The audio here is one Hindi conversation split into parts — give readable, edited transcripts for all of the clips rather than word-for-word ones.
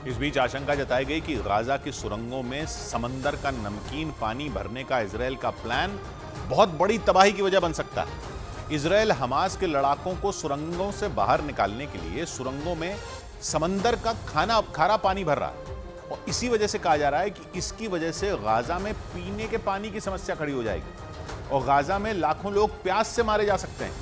इस बीच आशंका जताई गई कि गाजा की सुरंगों में समंदर का नमकीन पानी भरने का इजरायल का प्लान बहुत बड़ी तबाही की वजह बन सकता है। इजरायल हमास के लड़ाकों को सुरंगों से बाहर निकालने के लिए सुरंगों में समंदर का खारा पानी भर रहा है और इसी वजह से कहा जा रहा है कि इसकी वजह से गाजा में पीने के पानी की समस्या खड़ी हो जाएगी और गाजा में लाखों लोग प्यास से मारे जा सकते हैं,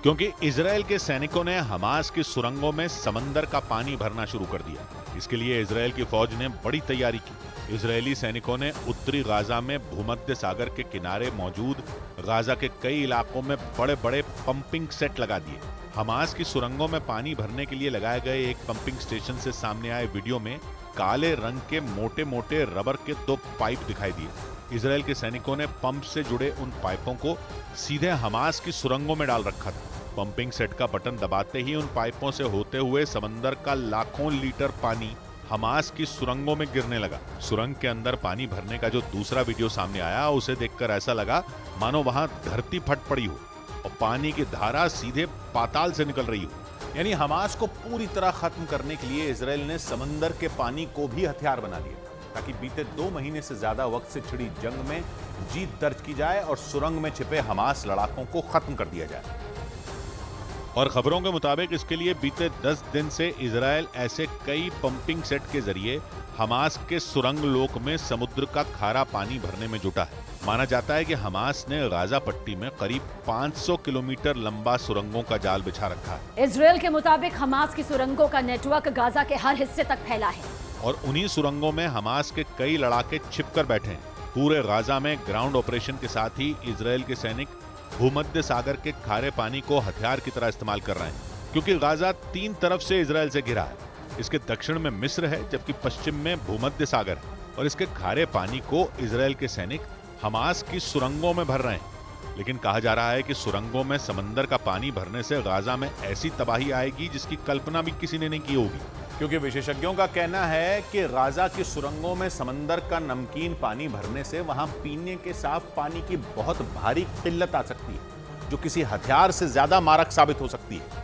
क्योंकि इजरायल के सैनिकों ने हमास की सुरंगों में समंदर का पानी भरना शुरू कर दिया। इसके लिए इजरायल की फौज ने बड़ी तैयारी की। इजरायली सैनिकों ने उत्तरी गाजा में भूमध्य सागर के किनारे मौजूद गाजा के कई इलाकों में बड़े बड़े पंपिंग सेट लगा दिए। हमास की सुरंगों में पानी भरने के लिए लगाए गए एक पंपिंग स्टेशन से सामने आए वीडियो में काले रंग के मोटे मोटे रबर के 2 पाइप दिखाई दिए। इजरायल के सैनिकों ने पंप से जुड़े उन पाइपों को सीधे हमास की सुरंगों में डाल रखा था। पंपिंग सेट का बटन दबाते ही उन पाइपों से होते हुए समंदर का लाखों लीटर पानी हमास की सुरंगों में गिरने लगा। सुरंग के अंदर पानी भरने का जो दूसरा वीडियो सामने आया, उसे देखकर ऐसा लगा मानो वहां धरती फट पड़ी हो और पानी की धारा सीधे पाताल से निकल रही हो। यानी हमास को पूरी तरह खत्म करने के लिए इजरायल ने समंदर के पानी को भी हथियार बना लिया, ताकि बीते 2 महीने से ज्यादा वक्त से छिड़ी जंग में जीत दर्ज की जाए और सुरंग में छिपे हमास लड़ाकों को खत्म कर दिया जाए। और खबरों के मुताबिक इसके लिए बीते 10 दिन से इजरायल ऐसे कई पंपिंग सेट के जरिए हमास के सुरंग लोक में समुद्र का खारा पानी भरने में जुटा है। माना जाता है कि हमास ने गाजा पट्टी में करीब 500 किलोमीटर लंबा सुरंगों का जाल बिछा रखा है। इजरायल के मुताबिक हमास की सुरंगों का नेटवर्क गाजा के हर हिस्से तक फैला है और उन्हीं सुरंगों में हमास के कई लड़ाके छिपकर बैठे हैं। पूरे गाजा में ग्राउंड ऑपरेशन के साथ ही इजरायल के सैनिक भूमध्य सागर के खारे पानी को हथियार की तरह इस्तेमाल कर रहे हैं, क्योंकि गाजा 3 तरफ से इजरायल से घिरा है। इसके दक्षिण में मिस्र है, जबकि पश्चिम में भूमध्य सागर है और इसके खारे पानी को इजरायल के सैनिक हमास की सुरंगों में भर रहे हैं। लेकिन कहा जा रहा है कि सुरंगों में समंदर का पानी भरने से गाजा में ऐसी तबाही आएगी जिसकी कल्पना भी किसी ने नहीं की होगी, क्योंकि विशेषज्ञों का कहना है कि गाजा की सुरंगों में समंदर का नमकीन पानी भरने से वहां पीने के साफ पानी की बहुत भारी किल्लत आ सकती है, जो किसी हथियार से ज्यादा मारक साबित हो सकती है।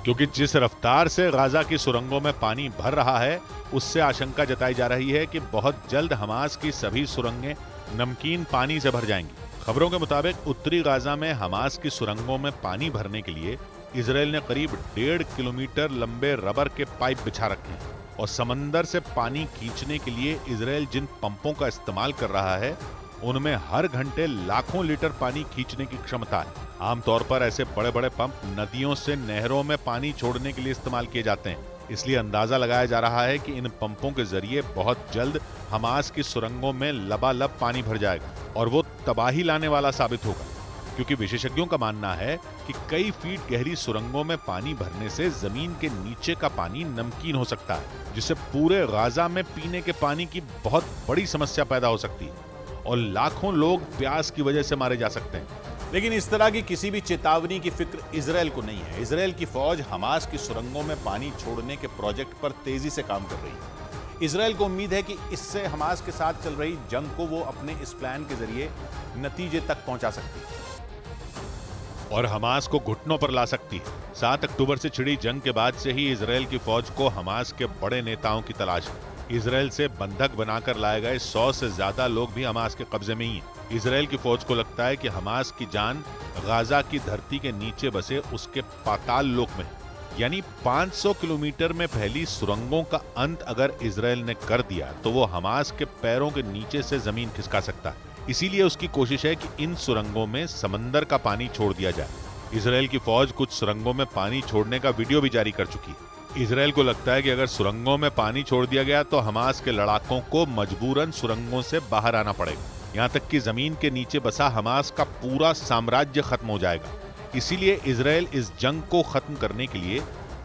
क्योंकि जिस रफ्तार से गाजा की सुरंगों में पानी भर रहा है, उससे आशंका जताई जा रही है कि बहुत जल्द हमास की सभी सुरंगें नमकीन पानी से भर जाएंगी। खबरों के मुताबिक उत्तरी गाजा में हमास की सुरंगों में पानी भरने के लिए इजरायल ने करीब 1.5 किलोमीटर लंबे रबर के पाइप बिछा रखे हैं और समंदर से पानी खींचने के लिए इजरायल जिन पंपों का इस्तेमाल कर रहा है, उनमें हर घंटे लाखों लीटर पानी खींचने की क्षमता है। आमतौर पर ऐसे बड़े बड़े पंप नदियों से नहरों में पानी छोड़ने के लिए इस्तेमाल किए जाते हैं। इसलिए अंदाजा लगाया जा रहा है कि इन पंपों के जरिए बहुत जल्द हमास की सुरंगों में लबालब पानी भर जाएगा और वो तबाही लाने वाला साबित होगा, क्योंकि विशेषज्ञों का मानना है कि कई फीट गहरी सुरंगों में पानी भरने से जमीन के नीचे का पानी नमकीन हो सकता है, जिससे पूरे गाजा में पीने के पानी की बहुत बड़ी समस्या पैदा हो सकती है और लाखों लोग प्यास की वजह से मारे जा सकते हैं। लेकिन इस तरह की किसी भी चेतावनी की फिक्र इजरायल को नहीं है। इजरायल की फौज हमास की सुरंगों में पानी छोड़ने के प्रोजेक्ट पर तेजी से काम कर रही है। इजरायल को उम्मीद है कि इससे हमास के साथ चल रही जंग को वो अपने इस प्लान के जरिए नतीजे तक पहुंचा सकती है और हमास को घुटनों पर ला सकती है। 7 अक्टूबर से छिड़ी जंग के बाद से ही इजरायल की फौज को हमास के बड़े नेताओं की तलाश है। इजरायल से बंधक बनाकर लाए गए 100 से ज्यादा लोग भी हमास के कब्जे में ही हैं। इजरायल की फौज को लगता है कि हमास की जान गाजा की धरती के नीचे बसे उसके पाताल लोक में है। यानी 500 किलोमीटर में फैली सुरंगों का अंत अगर इजरायल ने कर दिया तो वो हमास के पैरों के नीचे से जमीन खिसका सकता है। इसीलिए उसकी कोशिश है कि इन सुरंगों में समंदर का पानी छोड़ दिया जाए। इजरायल की फौज कुछ सुरंगों में पानी छोड़ने का वीडियो भी जारी कर चुकी है। इजरायल को लगता है कि अगर सुरंगों में पानी छोड़ दिया गया तो हमास के लड़ाकों को मजबूरन सुरंगों से बाहर आना पड़ेगा। यहाँ तक कि जमीन के नीचे बसा हमास का पूरा साम्राज्य खत्म हो जाएगा। इसीलिए इजरायल इस जंग को खत्म करने के लिए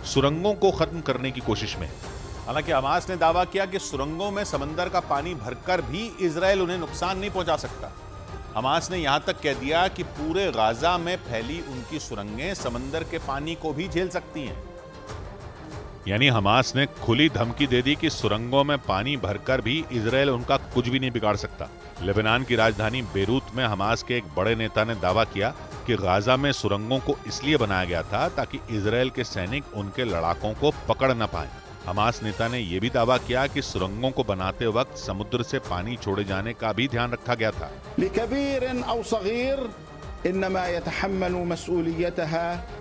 सुरंगों को खत्म करने की कोशिश में है। हालांकि हमास ने दावा किया कि सुरंगों में समंदर का पानी भरकर भी इजरायल उन्हें नुकसान नहीं पहुंचा सकता। हमास ने यहां तक कह दिया कि पूरे गाजा में फैली उनकी सुरंगें समंदर के पानी को भी झेल सकती हैं। यानी हमास ने खुली धमकी दे दी कि सुरंगों में पानी भरकर भी इजरायल उनका कुछ भी नहीं बिगाड़ सकता। लेबनान की राजधानी बेरूत में हमास के एक बड़े नेता ने दावा किया कि गाजा में सुरंगों को इसलिए बनाया गया था ताकि इजरायल के सैनिक उनके लड़ाकों को पकड़ न पाएं। हमास नेता ने यह भी दावा किया कि सुरंगों को बनाते वक्त समुद्र से पानी छोड़े जाने का भी ध्यान रखा गया था।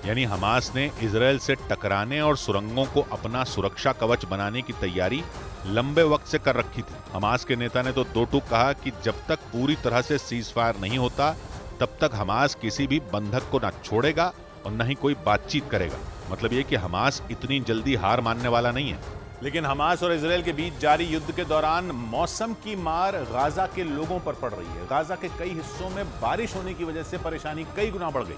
यानी हमास ने इजरायल से टकराने और सुरंगों को अपना सुरक्षा कवच बनाने की तैयारी लंबे वक्त से कर रखी थी। हमास के नेता ने तो दो टूक कहा कि जब तक पूरी तरह से सीज फायर नहीं होता तब तक हमास किसी भी बंधक को न छोड़ेगा और न ही कोई बातचीत करेगा। मतलब ये कि हमास इतनी जल्दी हार मानने वाला नहीं है। लेकिन हमास और इजरायल के बीच जारी युद्ध के दौरान मौसम की मार गाजा के लोगों पर पड़ रही है। गाजा के कई हिस्सों में बारिश होने की वजह से परेशानी कई गुना बढ़ गई,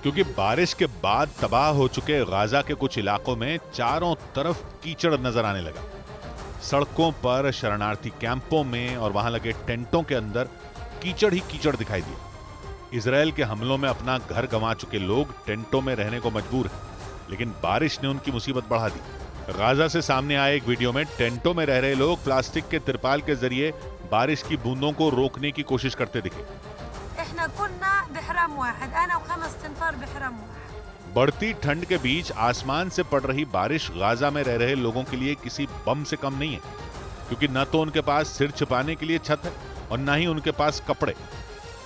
क्योंकि बारिश के बाद तबाह हो चुके गाजा के कुछ इलाकों में चारों तरफ कीचड़ नजर आने लगा। सड़कों पर, शरणार्थी कैंपों में और वहां लगे टेंटों के अंदर कीचड़ ही कीचड़ दिखाई दिया। इजरायल के हमलों में अपना घर गंवा चुके लोग टेंटों में रहने को मजबूर हैं, लेकिन बारिश ने उनकी मुसीबत बढ़ा दी। गाजा से सामने आए एक वीडियो में टेंटों में रह रहे लोग प्लास्टिक के तिरपाल के जरिए बारिश की बूंदों को रोकने की कोशिश करते दिखे। बढ़ती ठंड के बीच आसमान से पड़ रही बारिश गाजा में रह रहे लोगों के लिए किसी बम से कम नहीं है, क्योंकि न तो उनके पास सिर छिपाने के लिए छत है और न ही उनके पास कपड़े।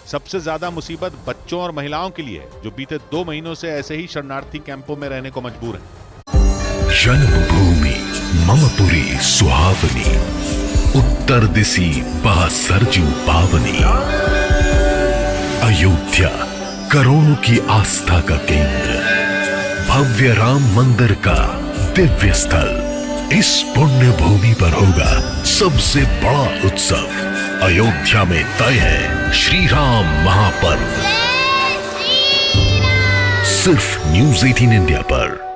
सबसे ज्यादा मुसीबत बच्चों और महिलाओं के लिए है, जो बीते 2 महीनों से ऐसे ही शरणार्थी कैंपों में रहने को मजबूर हैं। जन्मभूमि ममपुरी सुहावनी, उत्तर दिशी बह सरजू पावनी। अयोध्या करोड़ों की आस्था का केंद्र, भव्य राम मंदिर का दिव्य स्थल। इस पुण्य भूमि पर होगा सबसे बड़ा उत्सव। अयोध्या में तय है श्री राम महापर्व। सिर्फ न्यूज़ 18 इंडिया पर।